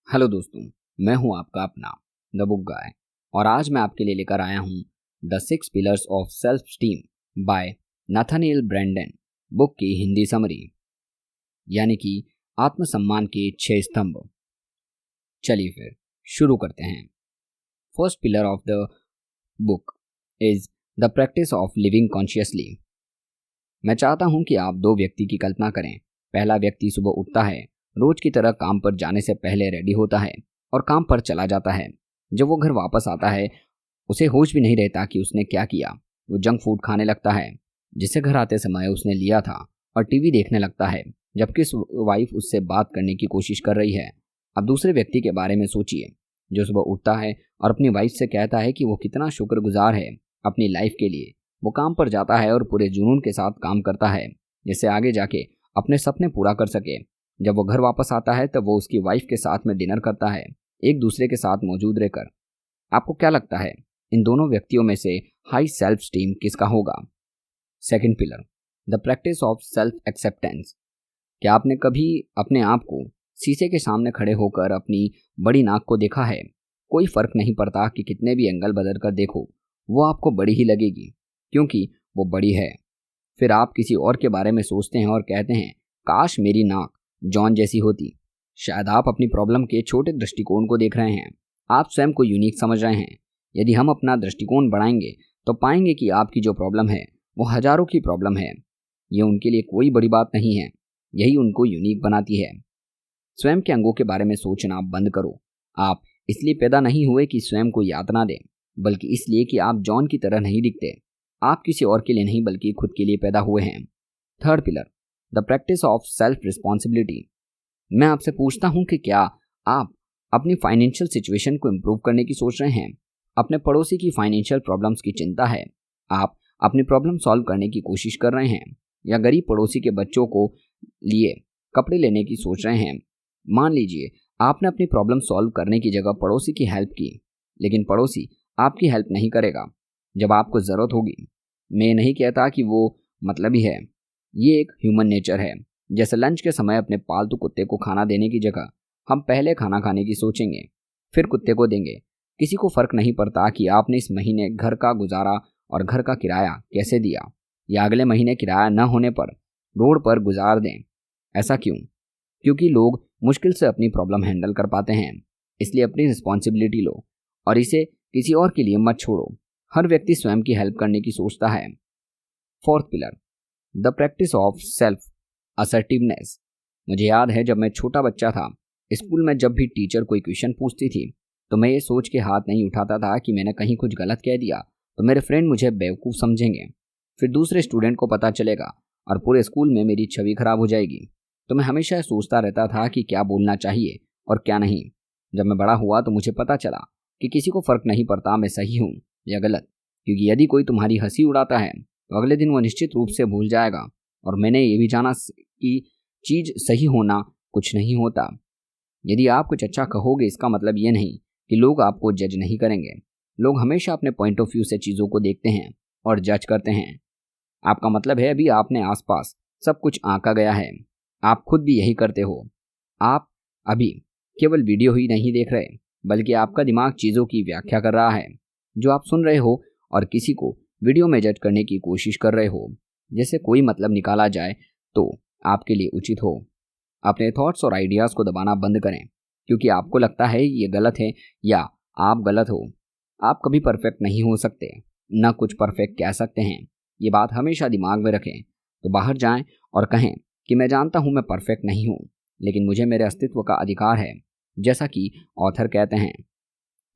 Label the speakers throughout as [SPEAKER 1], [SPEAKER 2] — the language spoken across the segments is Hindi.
[SPEAKER 1] हेलो दोस्तों, मैं हूं आपका अपना द बुक गाय और आज मैं आपके लिए लेकर आया हूं the 6 pillars of self esteem by Nathaniel Branden. Book की हिंदी समरी यानी कि आत्मसम्मान के 6 स्तंभ। चलिए फिर शुरू करते हैं। First pillar of the book is the practice of living consciously. मैं चाहता हूं कि आप 2 व्यक्ति की कल्पना करें। पहला व्यक्ति सुबह उठता है, रोज की तरह काम पर जाने से पहले रेडी होता है और काम पर चला जाता है। जब वो घर वापस आता है उसे होश भी नहीं रहता कि उसने क्या किया। वो जंक फूड खाने लगता है जिसे घर आते समय उसने लिया था और टीवी देखने लगता है जबकि वाइफ उससे बात करने की कोशिश कर रही है। अब दूसरे व्यक्ति के बारे में सोचिए जो सुबह उठता है और अपनी वाइफ से कहता है कि वो कितना शुक्रगुजार है अपनी लाइफ के लिए। वो काम पर जाता है और पूरे जुनून के साथ काम करता है जिससे आगे जाके अपने सपने पूरा कर सके। जब वो घर वापस आता है तब वो उसकी वाइफ के साथ में डिनर करता है, एक दूसरे के साथ मौजूद रहकर। आपको क्या लगता है इन दोनों व्यक्तियों में से हाई सेल्फ स्टीम किसका होगा? Second pillar, the practice of self acceptance. क्या आपने कभी अपने आप को शीशे के सामने खड़े होकर अपनी बड़ी नाक को देखा है? कोई फर्क नहीं पड़ता कि कितने भी एंगल बदल कर देखो, वो आपको बड़ी ही लगेगी क्योंकि वो बड़ी है। फिर आप किसी और के बारे में सोचते हैं और कहते हैं काश मेरी नाक जॉन जैसी होती। शायद आप अपनी प्रॉब्लम के छोटे दृष्टिकोण को देख रहे हैं, आप स्वयं को यूनिक समझ रहे हैं। यदि हम अपना दृष्टिकोण बढ़ाएंगे तो पाएंगे कि आपकी जो प्रॉब्लम है वो हजारों की प्रॉब्लम है। ये उनके लिए कोई बड़ी बात नहीं है, यही उनको यूनिक बनाती है। स्वयं के अंगों के बारे में सोचना बंद करो। आप इसलिए पैदा नहीं हुए कि स्वयं को यातना दें, बल्कि इसलिए कि आप जॉन की तरह नहीं दिखते। आप किसी और के लिए नहीं बल्कि खुद के लिए पैदा हुए हैं। Third pillar, the practice of self responsibility. मैं आपसे पूछता हूं कि क्या आप अपनी फाइनेंशियल सिचुएशन को इम्प्रूव करने की सोच रहे हैं? अपने पड़ोसी की फाइनेंशियल प्रॉब्लम्स की चिंता है? आप अपनी प्रॉब्लम सॉल्व करने की कोशिश कर रहे हैं या गरीब पड़ोसी के बच्चों को लिए कपड़े लेने की सोच रहे हैं? मान लीजिए आपने अपनी प्रॉब्लम सॉल्व करने की जगह पड़ोसी की हेल्प की, लेकिन पड़ोसी आपकी हेल्प नहीं करेगा जब आपको ज़रूरत होगी। मैं नहीं कहता कि वो मतलबी है, ये एक ह्यूमन नेचर है। जैसे लंच के समय अपने पालतू कुत्ते को खाना देने की जगह हम पहले खाना खाने की सोचेंगे, फिर कुत्ते को देंगे। किसी को फर्क नहीं पड़ता कि आपने इस महीने घर का गुजारा और घर का किराया कैसे दिया, या अगले महीने किराया न होने पर रोड पर गुजार दें। ऐसा क्यों? क्योंकि लोग मुश्किल से अपनी प्रॉब्लम हैंडल कर पाते हैं। इसलिए अपनी रिस्पॉन्सिबिलिटी लो और इसे किसी और के लिए मत छोड़ो। हर व्यक्ति स्वयं की हेल्प करने की सोचता है। Fourth pillar, the practice of self assertiveness. मुझे याद है जब मैं छोटा बच्चा था, स्कूल में जब भी टीचर कोई क्वेश्चन पूछती थी तो मैं ये सोच के हाथ नहीं उठाता था कि मैंने कहीं कुछ गलत कह दिया तो मेरे फ्रेंड मुझे बेवकूफ़ समझेंगे, फिर दूसरे स्टूडेंट को पता चलेगा और पूरे स्कूल में मेरी छवि खराब हो जाएगी। तो मैं हमेशा सोचता रहता था कि क्या बोलना चाहिए और क्या नहीं। जब मैं बड़ा हुआ तो मुझे पता चला कि किसी को फ़र्क नहीं पड़ता मैं सही हूँ या गलत, क्योंकि यदि कोई तुम्हारी हंसी उड़ाता है तो अगले दिन वो निश्चित रूप से भूल जाएगा। और मैंने ये भी जाना कि चीज़ सही होना कुछ नहीं होता। यदि आप कुछ अच्छा कहोगे इसका मतलब ये नहीं कि लोग आपको जज नहीं करेंगे। लोग हमेशा अपने पॉइंट ऑफ व्यू से चीज़ों को देखते हैं और जज करते हैं। आपका मतलब है अभी आपने आसपास सब कुछ आंका गया है, आप खुद भी यही करते हो। आप अभी केवल वीडियो ही नहीं देख रहे बल्कि आपका दिमाग चीज़ों की व्याख्या कर रहा है जो आप सुन रहे हो और किसी को वीडियो में जज करने की कोशिश कर रहे हो जैसे कोई मतलब निकाला जाए तो आपके लिए उचित हो। अपने थॉट्स और आइडियाज़ को दबाना बंद करें क्योंकि आपको लगता है ये गलत है या आप गलत हो। आप कभी परफेक्ट नहीं हो सकते, न कुछ परफेक्ट कह सकते हैं। ये बात हमेशा दिमाग में रखें। तो बाहर जाएं और कहें कि मैं जानता हूँ मैं परफेक्ट नहीं हूँ, लेकिन मुझे मेरे अस्तित्व का अधिकार है, जैसा कि ऑथर कहते हैं।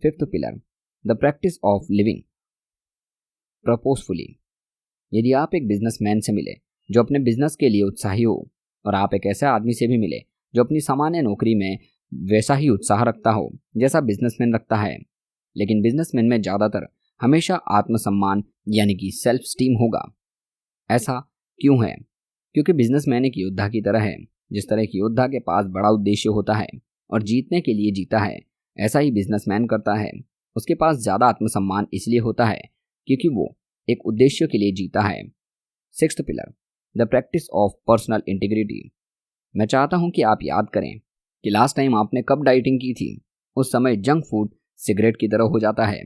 [SPEAKER 1] Fifth pillar, the practice of living purposefully. यदि आप एक बिजनेसमैन से मिले जो अपने बिजनेस के लिए उत्साही हो और आप एक ऐसे आदमी से भी मिले जो अपनी सामान्य नौकरी में वैसा ही उत्साह रखता हो जैसा बिजनेसमैन रखता है, लेकिन बिजनेसमैन में ज़्यादातर हमेशा आत्मसम्मान यानी कि सेल्फ स्टीम होगा। ऐसा क्यों है? क्योंकि बिजनेसमैन एक योद्धा की तरह है। जिस तरह की योद्धा के पास बड़ा उद्देश्य होता है और जीतने के लिए जीता है, ऐसा ही बिजनेसमैन करता है। उसके पास ज़्यादा आत्मसम्मान इसलिए होता है क्योंकि वो एक उद्देश्य के लिए जीता है। Sixth pillar, the practice of personal integrity. मैं चाहता हूं कि आप याद करें कि लास्ट टाइम आपने कब डाइटिंग की थी, उस समय जंक फूड सिगरेट की तरह हो जाता है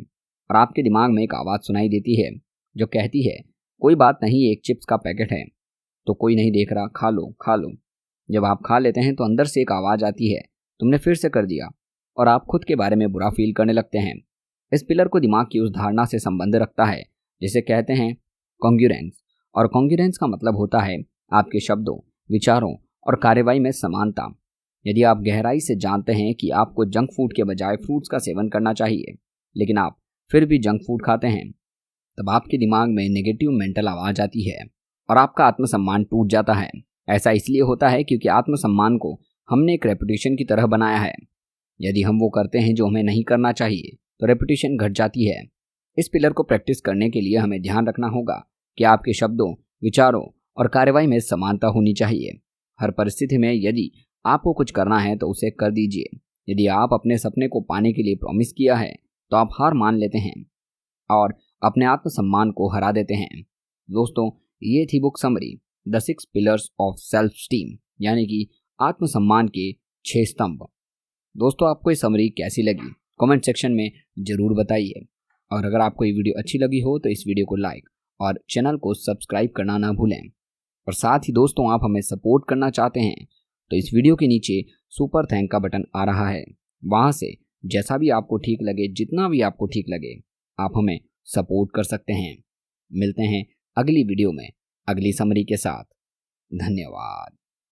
[SPEAKER 1] और आपके दिमाग में एक आवाज़ सुनाई देती है जो कहती है कोई बात नहीं, एक चिप्स का पैकेट है तो कोई नहीं देख रहा, खा लो खा लो। जब आप खा लेते हैं तो अंदर से एक आवाज़ आती है तुमने फिर से कर दिया, और आप खुद के बारे में बुरा फील करने लगते हैं। इस पिलर को दिमाग की उस धारणा से संबंध रखता है जिसे कहते हैं कॉन्ग्रुएंस, और कॉन्ग्रुएंस का मतलब होता है आपके शब्दों, विचारों और कार्रवाई में समानता। यदि आप गहराई से जानते हैं कि आपको जंक फूड के बजाय फ्रूट्स का सेवन करना चाहिए, लेकिन आप फिर भी जंक फूड खाते हैं, तब आपके दिमाग में नेगेटिव मेंटल आवाज आती है और आपका आत्मसम्मान टूट जाता है। ऐसा इसलिए होता है क्योंकि आत्मसम्मान को हमने एक रेपुटेशन की तरह बनाया है। यदि हम वो करते हैं जो हमें नहीं करना चाहिए तो रेपुटेशन घट जाती है। इस पिलर को प्रैक्टिस करने के लिए हमें ध्यान रखना होगा कि आपके शब्दों, विचारों और कार्रवाई में समानता होनी चाहिए। हर परिस्थिति में यदि आपको कुछ करना है तो उसे कर दीजिए। यदि आप अपने सपने को पाने के लिए प्रॉमिस किया है तो आप हार मान लेते हैं और अपने आत्मसम्मान को हरा देते हैं। दोस्तों, ये थी book summary the 6 pillars of self steam, यानी कि आत्मसम्मान के 6 स्तंभ। दोस्तों, आपको ये समरी कैसी लगी कमेंट सेक्शन में ज़रूर बताइए, और अगर आपको ये वीडियो अच्छी लगी हो तो इस वीडियो को लाइक और चैनल को सब्सक्राइब करना ना भूलें। और साथ ही दोस्तों, आप हमें सपोर्ट करना चाहते हैं तो इस वीडियो के नीचे सुपर थैंक का बटन आ रहा है, वहाँ से जैसा भी आपको ठीक लगे, जितना भी आपको ठीक लगे, आप हमें सपोर्ट कर सकते हैं। मिलते हैं अगली वीडियो में अगली समरी के साथ। धन्यवाद।